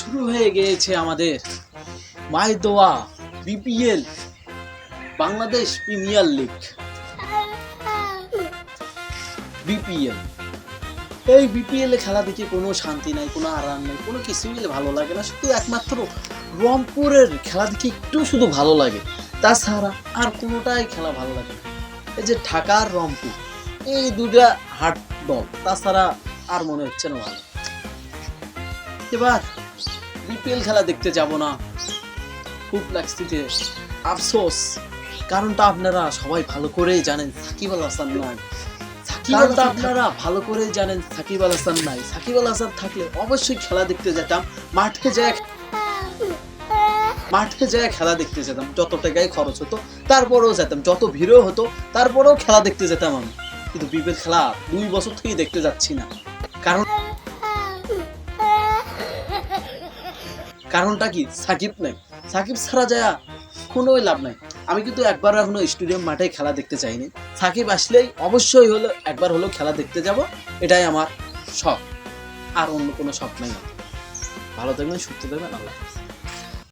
শুরু হয়ে গিয়েছে আমাদের মাই দোয়া BPL Bangladesh premier league BPL. এই বিপিএল এ খেলা দেখে কোনো শান্তি নাই, কোনো আরাম নাই, কোনো কিছুই ভালো লাগে না। শুধু একমাত্র রংপুরের খেলা দেখে একটু শুধু ভালো লাগে, তাছাড়া আর কোনোটাই খেলা ভালো লাগে না। এই যে ঢাকার রংপুর, এই দুটা হাট দল, তাছাড়া আর মনে হচ্ছে না ভালো। এবার বিপিএল খেলা দেখতে যাব না, খুব লাগছে যে আফসোস। কারণটা আপনারা সবাই ভালো করেই জানেন, সাকিব আল হাসান নাই। আপনারা ভালো করেই জানেন সাকিব আল হাসান নাই। সাকিব আল হাসান থাকলে অবশ্যই খেলা দেখতে যেতাম, মাঠে যায় খেলা দেখতে যেতাম। যত টাকায় খরচ হতো তারপরেও যেতাম, যত ভিড়ও হতো তারপরেও খেলা দেখতে যেতাম আমি। কিন্তু বিপিএল খেলা 2 বছর থেকেই দেখতে যাচ্ছি না। কারণটা কি? সাকিব নাই। সাকিব ছাড়া যায় কোনো লাভ নাই। আমি কিন্তু একবার এখনো স্টেডিয়াম মাঠে খেলা দেখতে চাইনি। সাকিব আসলেই অবশ্যই হলো একবার হলো খেলা দেখতে যাব, এটাই আমার শখ। আর অন্য কোনো শখ নাই। ভালো থাকবেন, সুস্থ থাকবেন, আল্লাহ হাফেজ।